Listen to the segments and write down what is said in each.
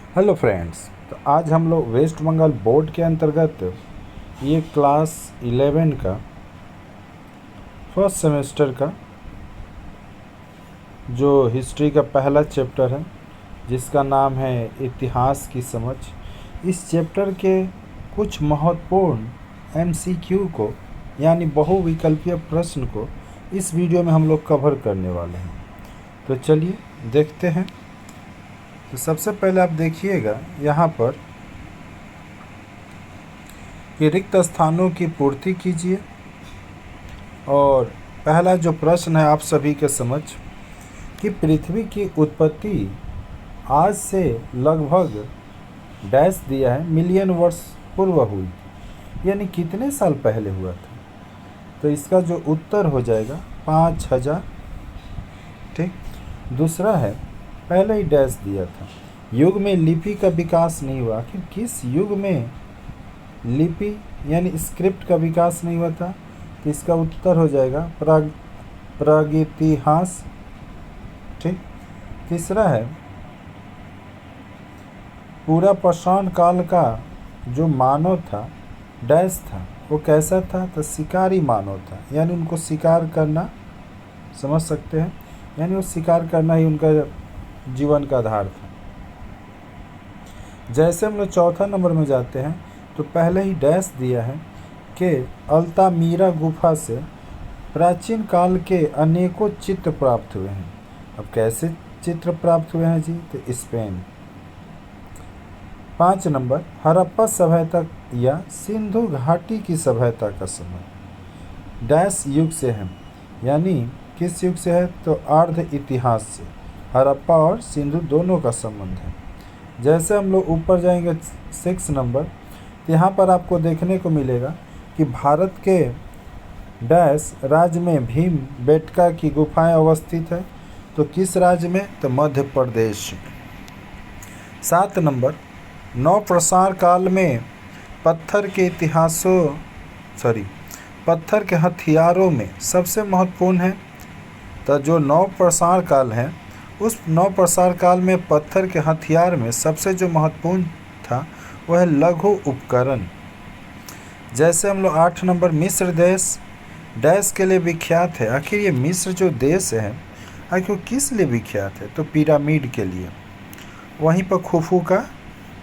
Hello friends. तो आज हम लोग वेस्ट बंगाल बोर्ड के अंतर्गत ये क्लास 11 का फर्स्ट सेमेस्टर का जो हिस्ट्री का पहला चैप्टर है जिसका नाम है इतिहास की समझ, इस चैप्टर के कुछ महत्वपूर्ण एमसीक्यू को यानी बहुविकल्पीय प्रश्न को इस वीडियो में हम लोग कवर करने वाले हैं। तो चलिए देखते हैं। तो सबसे पहले आप देखिएगा यहाँ पर कि रिक्त स्थानों की पूर्ति कीजिए। और पहला जो प्रश्न है आप सभी के समझ कि पृथ्वी की उत्पत्ति आज से लगभग डैश दिया है मिलियन वर्ष पूर्व हुई, यानी कितने साल पहले हुआ था। तो इसका जो उत्तर हो जाएगा 5000। ठीक। दूसरा है पहले ही डैश दिया था, युग में लिपि का विकास नहीं हुआ। आखिर किस युग में लिपि यानी स्क्रिप्ट का विकास नहीं हुआ था। तो इसका उत्तर हो जाएगा प्रागैतिहास। ठीक। तीसरा है पूरा पाषाण काल का जो मानव था डैश था, वो कैसा था। तो शिकारी मानव था, यानी उनको शिकार करना, समझ सकते हैं, यानी वो शिकार करना ही उनका जीवन का आधार था। जैसे हम लोग चौथा नंबर में जाते हैं तो पहले ही डैश दिया है कि अल्तामीरा गुफा से प्राचीन काल के अनेकों चित्र प्राप्त हुए हैं। अब कैसे चित्र प्राप्त हुए हैं जी। तो स्पेन। 5 नंबर हड़प्पा सभ्यता या सिंधु घाटी की सभ्यता का समय डैश युग से है, यानी किस युग से है। तो अर्ध इतिहास से हड़प्पा और सिंधु दोनों का संबंध है। जैसे हम लोग ऊपर जाएंगे 6 नंबर, तो यहाँ पर आपको देखने को मिलेगा कि भारत के डैश राज्य में भीम बेटका की गुफाएं अवस्थित है। तो किस राज्य में। तो मध्य प्रदेश में। 7 नंबर नव प्रसार काल में पत्थर के हथियारों में सबसे महत्वपूर्ण है। तो जो नव प्रसार काल है उस नव प्रसार काल में पत्थर के हथियार में सबसे जो महत्वपूर्ण था वह है लघु उपकरण। जैसे हम लोग 8 नंबर मिस्र देश डैश के लिए विख्यात है। आखिर ये मिस्र जो देश है आखिर किस लिए विख्यात है। तो पिरामिड के लिए। वहीं पर खुफू का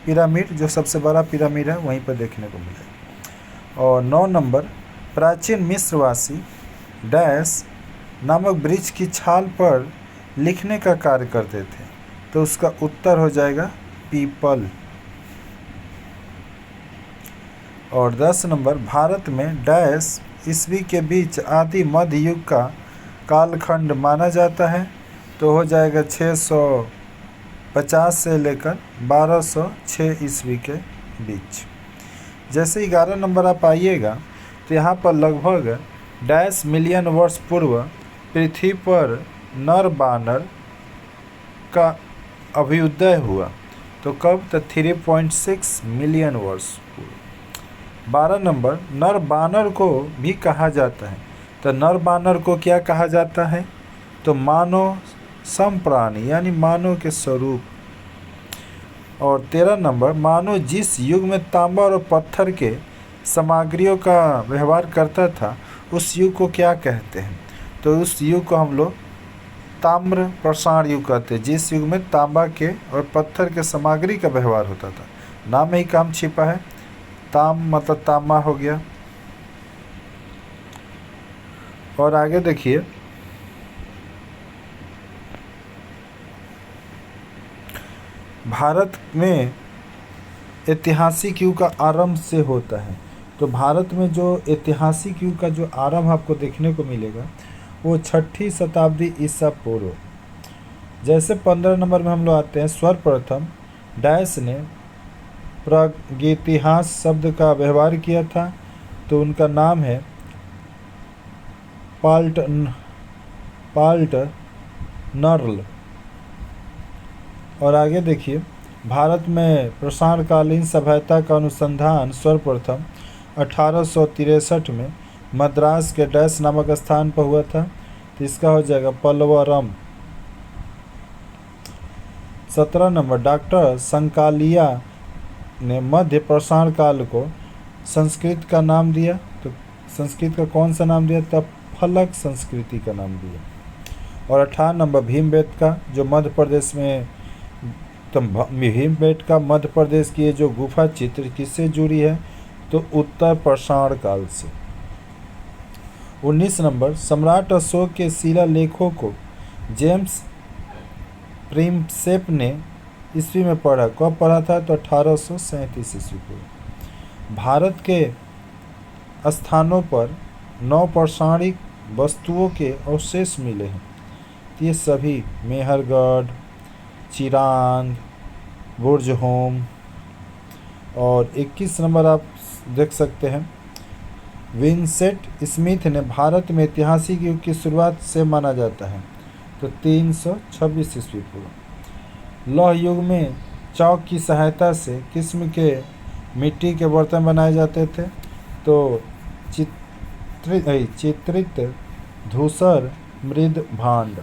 पिरामिड जो सबसे बड़ा पिरामिड है वहीं पर देखने को मिला। और 9 नंबर प्राचीन मिस्रवासी डैश नामक वृक्ष की छाल पर लिखने का कार्य करते थे। तो उसका उत्तर हो जाएगा पीपल। और 10 नंबर भारत में डैश ईस्वी के बीच आदि मध्य युग का कालखंड माना जाता है। तो हो जाएगा 650 से लेकर 1206 ईस्वी के बीच। जैसे 11 नंबर आप आइएगा तो यहाँ पर लगभग डैश मिलियन वर्ष पूर्व पृथ्वी पर नर बानर का अभ्युदय हुआ। तो कब। तो 3.6 मिलियन वर्ष पूर्व। 12 नंबर नर बानर को भी कहा जाता है। तो नर बानर को क्या कहा जाता है। तो मानव समप्राणी यानी मानव के स्वरूप। और 13 नंबर मानव जिस युग में तांबा और पत्थर के सामग्रियों का व्यवहार करता था उस युग को क्या कहते हैं। तो उस युग को हम लोग ताम्र प्रसार युग कहते हैं, जिस युग में तांबा के और पत्थर के सामग्री का व्यवहार होता था। नाम में ही काम छिपा है। ताम मतलब तांबा हो गया। और आगे देखिए भारत में ऐतिहासिक युग का आरंभ से होता है। तो भारत में जो ऐतिहासिक युग का जो आरंभ आपको देखने को मिलेगा वो 6ठी शताब्दी ईसा पूर्व। जैसे 15 नंबर में हम लोग आते हैं सर्वप्रथम डैश ने प्रागैतिहास शब्द का व्यवहार किया था। तो उनका नाम है पाल्टनर्ल। और आगे देखिए भारत में प्रसारकालीन सभ्यता का अनुसंधान सर्वप्रथम 1863 में मद्रास के डैश नामक स्थान पर हुआ था। तो इसका हो जाएगा पल्लवरम। 17 नंबर डॉक्टर संकालिया ने मध्य पाषाण काल को संस्कृत का नाम दिया। तो संस्कृत का कौन सा नाम दिया? तब फलक संस्कृति का नाम दिया। और 18 नंबर भीमबेटका जो मध्य प्रदेश में, तो भीमबेटका मध्य प्रदेश की ये जो गुफा चित्र किससे जुड़ी है? तो उत्तर पाषाण काल से। 19 नंबर सम्राट अशोक के शिलालेखों को जेम्स प्रिंसेप ने ईस्वी में पढ़ा। कब पढ़ा था? तो 1837 ईस्वी को। भारत के स्थानों पर नवपाषाणिक वस्तुओं के अवशेष मिले हैं। ये सभी मेहरगढ़, चिरांद, बुर्जहोम। और 21 नंबर आप देख सकते हैं विंसेंट स्मिथ ने भारत में ऐतिहासिक युग की शुरुआत से माना जाता है। तो 326 ईस्वी पूर्व। लौह युग में चौक की सहायता से किस्म के मिट्टी के बर्तन बनाए जाते थे। तो चित्रित धूसर मृद भांड।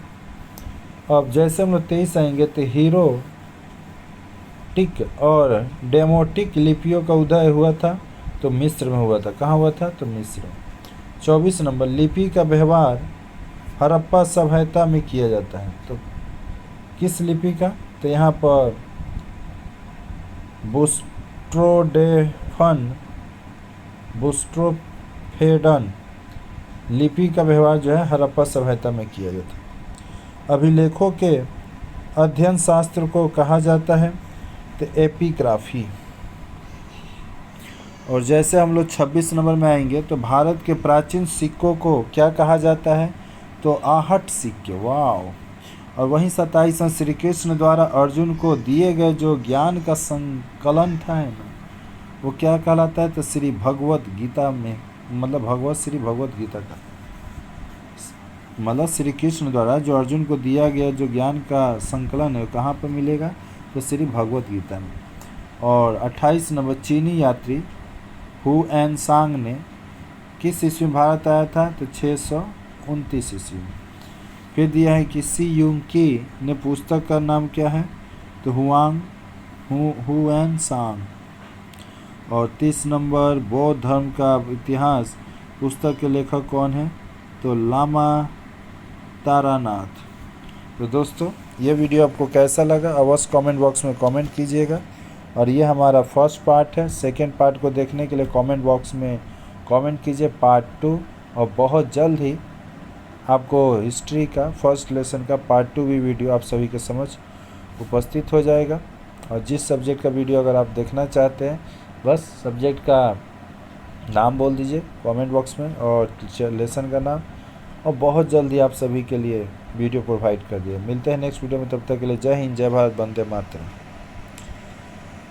अब जैसे हम लोग 23 आएंगे तो हीरो टिक और डेमोटिक लिपियों का उदय हुआ था। तो मिस्र में हुआ था। कहाँ हुआ था? तो मिस्र। 24 नंबर लिपि का व्यवहार हड़प्पा सभ्यता में किया जाता है। तो किस लिपि का? तो यहाँ पर बुस्ट्रोफेडन लिपि का व्यवहार जो है हड़प्पा सभ्यता में किया जाता है। अभिलेखों के अध्ययन शास्त्र को कहा जाता है तो एपिग्राफी। और जैसे हम लोग 26 नंबर में आएंगे तो भारत के प्राचीन सिक्कों को क्या कहा जाता है? तो आहट सिक्के। वाओ। और वहीं 27 श्री कृष्ण द्वारा अर्जुन को दिए गए जो ज्ञान का संकलन था ना, वो क्या कहलाता है? तो श्री भगवत गीता में, मतलब श्री भगवत गीता का, मतलब श्री कृष्ण द्वारा जो अर्जुन को दिया गया जो ज्ञान का संकलन है कहाँ पर मिलेगा? तो श्री भगवत गीता में। और 28 नंबर चीनी यात्री हुएन सांग ने किस ईस्वी में भारत आया था? तो 629 ईस्वी में। फिर दिया है कि सी यूंग की ने पुस्तक का नाम क्या है? तो हुएन सांग। और 30 नंबर बौद्ध धर्म का इतिहास पुस्तक के लेखक कौन है? तो लामा तारानाथ। तो दोस्तों ये वीडियो आपको कैसा लगा अवश्य कमेंट बॉक्स में कमेंट कीजिएगा। और ये हमारा फर्स्ट पार्ट है। सेकेंड पार्ट को देखने के लिए कमेंट बॉक्स में कमेंट कीजिए पार्ट 2। और बहुत जल्द ही आपको हिस्ट्री का फर्स्ट लेसन का पार्ट 2 भी वीडियो आप सभी के समझ उपस्थित हो जाएगा। और जिस सब्जेक्ट का वीडियो अगर आप देखना चाहते हैं बस सब्जेक्ट का नाम बोल दीजिए कमेंट बॉक्स में और लेसन का नाम, और बहुत जल्दी आप सभी के लिए वीडियो प्रोवाइड कर दिए। मिलते हैं नेक्स्ट वीडियो में, तब तक के लिए जय हिंद, जय भारत, वंदे मातरम।